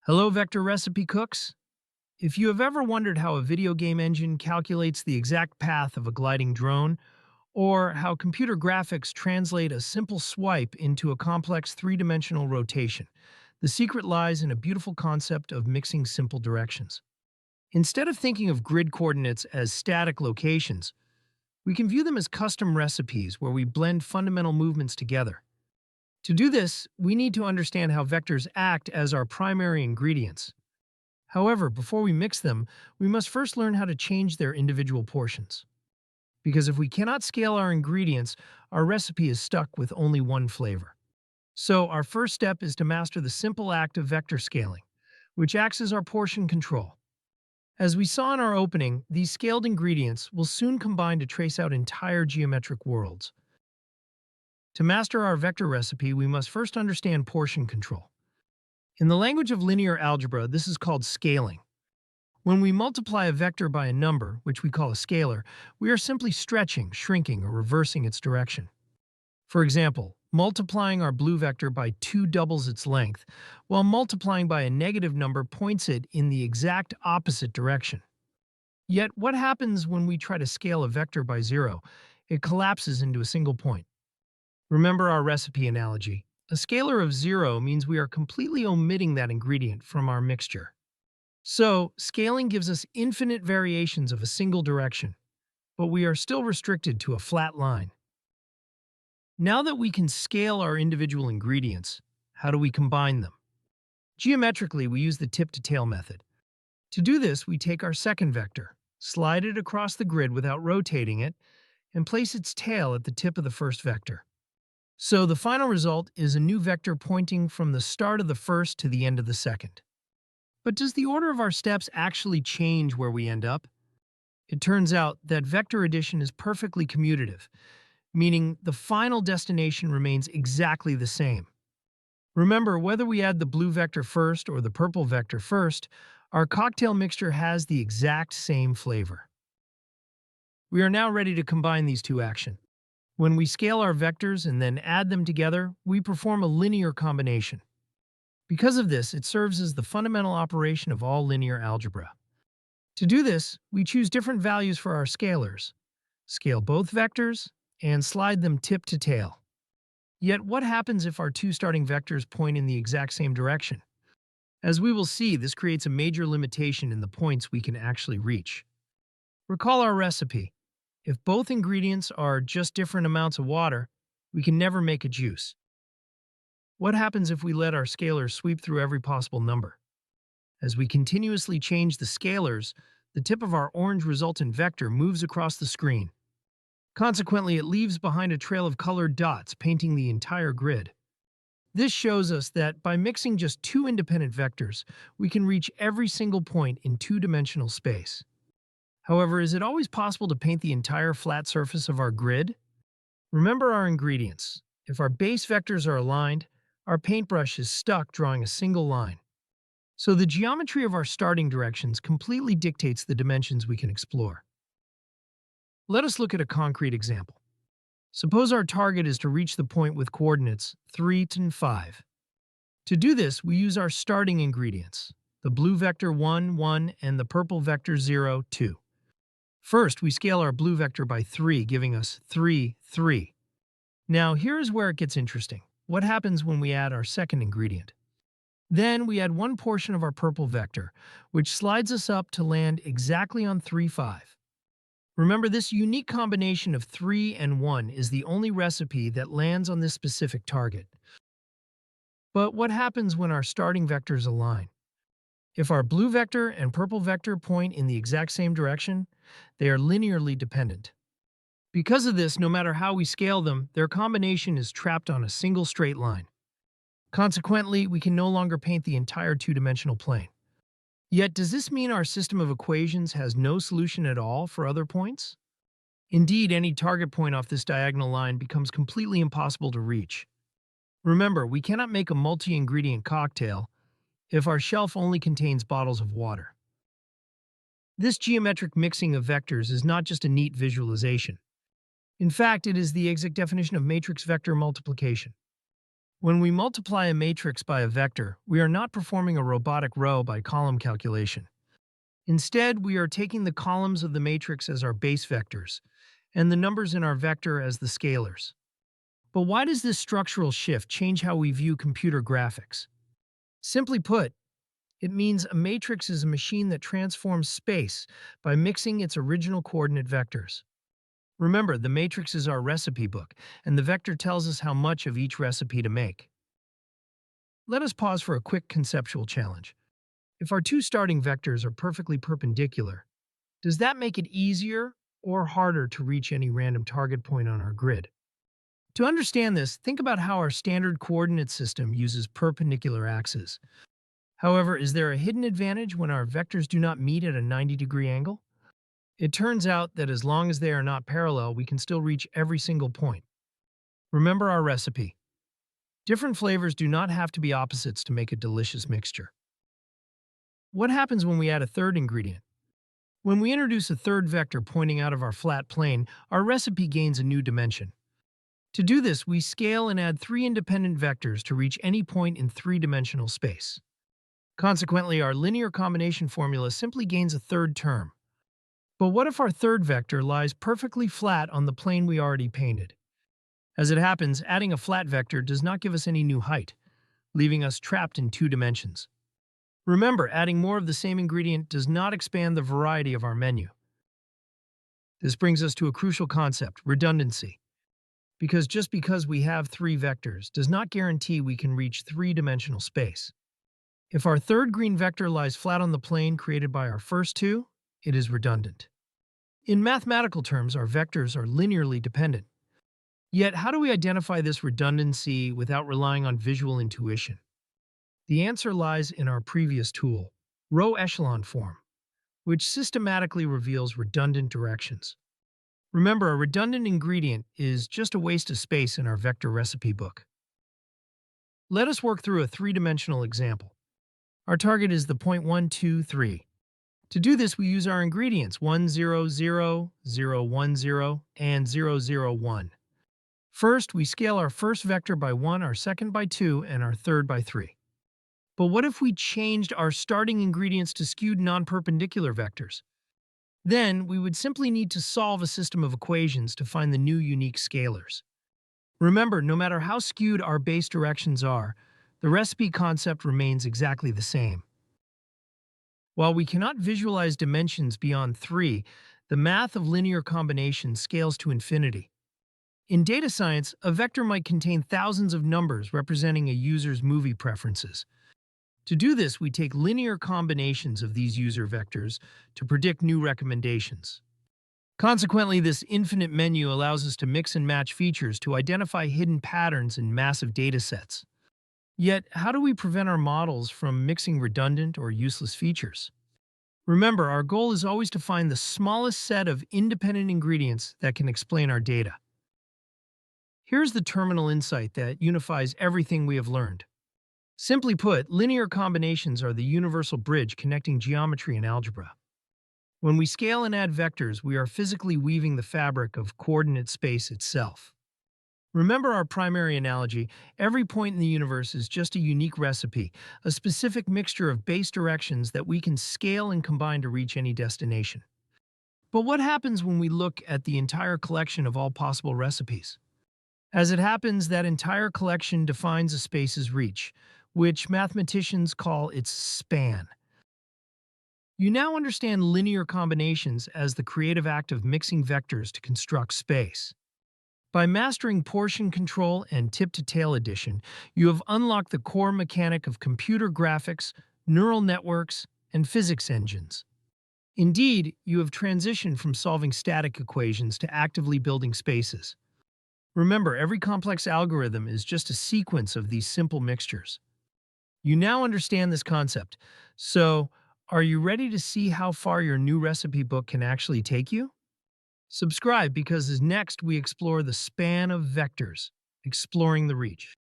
Hello, vector recipe cooks. If you have ever wondered how a video game engine calculates the exact path of a gliding drone, or how computer graphics translate a simple swipe into a complex three-dimensional rotation, the secret lies in a beautiful concept of mixing simple directions. Instead of thinking of grid coordinates as static locations, we can view them as custom recipes where we blend fundamental movements together. To do this, we need to understand how vectors act as our primary ingredients. However, before we mix them, we must first learn how to change their individual portions. Because if we cannot scale our ingredients, our recipe is stuck with only one flavor. So, our first step is to master the simple act of vector scaling, which acts as our portion control. As we saw in our opening, these scaled ingredients will soon combine to trace out entire geometric worlds. To master our vector recipe, we must first understand portion control. In the language of linear algebra, this is called scaling. When we multiply a vector by a number, which we call a scalar, we are simply stretching, shrinking, or reversing its direction. For example, multiplying our blue vector by 2 doubles its length, while multiplying by a negative number points it in the exact opposite direction. Yet, what happens when we try to scale a vector by 0? It collapses into a single point. Remember our recipe analogy. A scalar of 0 means we are completely omitting that ingredient from our mixture. So, scaling gives us infinite variations of a single direction, but we are still restricted to a flat line. Now that we can scale our individual ingredients, how do we combine them? Geometrically, we use the tip-to-tail method. To do this, we take our second vector, slide it across the grid without rotating it, and place its tail at the tip of the first vector. So the final result is a new vector pointing from the start of the first to the end of the second. But does the order of our steps actually change where we end up? It turns out that vector addition is perfectly commutative, meaning the final destination remains exactly the same. Remember, whether we add the blue vector first or the purple vector first, our cocktail mixture has the exact same flavor. We are now ready to combine these two actions. When we scale our vectors and then add them together, we perform a linear combination. Because of this, it serves as the fundamental operation of all linear algebra. To do this, we choose different values for our scalars, scale both vectors, and slide them tip to tail. Yet what happens if our two starting vectors point in the exact same direction? As we will see, this creates a major limitation in the points we can actually reach. Recall our recipe. If both ingredients are just different amounts of water, we can never make a juice. What happens if we let our scalars sweep through every possible number? As we continuously change the scalars, the tip of our orange resultant vector moves across the screen. Consequently, it leaves behind a trail of colored dots painting the entire grid. This shows us that by mixing just two independent vectors, we can reach every single point in two-dimensional space. However, is it always possible to paint the entire flat surface of our grid? Remember our ingredients. If our base vectors are aligned, our paintbrush is stuck drawing a single line. So the geometry of our starting directions completely dictates the dimensions we can explore. Let us look at a concrete example. Suppose our target is to reach the point with coordinates 3 and 5. To do this, we use our starting ingredients, the blue vector 1, 1, and the purple vector 0, 2. First, we scale our blue vector by 3, giving us 3, 3. Now, here is where it gets interesting. What happens when we add our second ingredient? Then we add one portion of our purple vector, which slides us up to land exactly on 3, 5. Remember, this unique combination of 3 and 1 is the only recipe that lands on this specific target. But what happens when our starting vectors align? If our blue vector and purple vector point in the exact same direction, they are linearly dependent. Because of this, no matter how we scale them, their combination is trapped on a single straight line. Consequently, we can no longer paint the entire two-dimensional plane. Yet, does this mean our system of equations has no solution at all for other points? Indeed, any target point off this diagonal line becomes completely impossible to reach. Remember, we cannot make a multi-ingredient cocktail if our shelf only contains bottles of water. This geometric mixing of vectors is not just a neat visualization. In fact, it is the exact definition of matrix vector multiplication. When we multiply a matrix by a vector, we are not performing a robotic row by column calculation. Instead, we are taking the columns of the matrix as our base vectors, and the numbers in our vector as the scalars. But why does this structural shift change how we view computer graphics? Simply put, it means a matrix is a machine that transforms space by mixing its original coordinate vectors. Remember, the matrix is our recipe book, and the vector tells us how much of each recipe to make. Let us pause for a quick conceptual challenge. If our two starting vectors are perfectly perpendicular, does that make it easier or harder to reach any random target point on our grid? To understand this, think about how our standard coordinate system uses perpendicular axes. However, is there a hidden advantage when our vectors do not meet at a 90-degree angle? It turns out that as long as they are not parallel, we can still reach every single point. Remember our recipe. Different flavors do not have to be opposites to make a delicious mixture. What happens when we add a third ingredient? When we introduce a third vector pointing out of our flat plane, our recipe gains a new dimension. To do this, we scale and add three independent vectors to reach any point in three-dimensional space. Consequently, our linear combination formula simply gains a third term. But what if our third vector lies perfectly flat on the plane we already painted? As it happens, adding a flat vector does not give us any new height, leaving us trapped in two dimensions. Remember, adding more of the same ingredient does not expand the variety of our menu. This brings us to a crucial concept, redundancy. Because just because we have three vectors does not guarantee we can reach three-dimensional space. If our third green vector lies flat on the plane created by our first two, it is redundant. In mathematical terms, our vectors are linearly dependent. Yet, how do we identify this redundancy without relying on visual intuition? The answer lies in our previous tool, row echelon form, which systematically reveals redundant directions. Remember, a redundant ingredient is just a waste of space in our vector recipe book. Let us work through a three-dimensional example. Our target is the point 1, 2, 3. To do this, we use our ingredients 1, 0, 0, 0, 1, 0, and 0, 0, 1. First, we scale our first vector by 1, our second by 2, and our third by 3. But what if we changed our starting ingredients to skewed non-perpendicular vectors? Then, we would simply need to solve a system of equations to find the new unique scalars. Remember, no matter how skewed our base directions are, the recipe concept remains exactly the same. While we cannot visualize dimensions beyond 3, the math of linear combinations scales to infinity. In data science, a vector might contain thousands of numbers representing a user's movie preferences. To do this, we take linear combinations of these user vectors to predict new recommendations. Consequently, this infinite menu allows us to mix and match features to identify hidden patterns in massive datasets. Yet, how do we prevent our models from mixing redundant or useless features? Remember, our goal is always to find the smallest set of independent ingredients that can explain our data. Here's the terminal insight that unifies everything we have learned. Simply put, linear combinations are the universal bridge connecting geometry and algebra. When we scale and add vectors, we are physically weaving the fabric of coordinate space itself. Remember our primary analogy, every point in the universe is just a unique recipe, a specific mixture of base directions that we can scale and combine to reach any destination. But what happens when we look at the entire collection of all possible recipes? As it happens, that entire collection defines a space's reach, which mathematicians call its span. You now understand linear combinations as the creative act of mixing vectors to construct space. By mastering portion control and tip-to-tail addition, you have unlocked the core mechanic of computer graphics, neural networks, and physics engines. Indeed, you have transitioned from solving static equations to actively building spaces. Remember, every complex algorithm is just a sequence of these simple mixtures. You now understand this concept, so are you ready to see how far your new recipe book can actually take you? Subscribe because as next we explore the span of vectors, exploring the reach.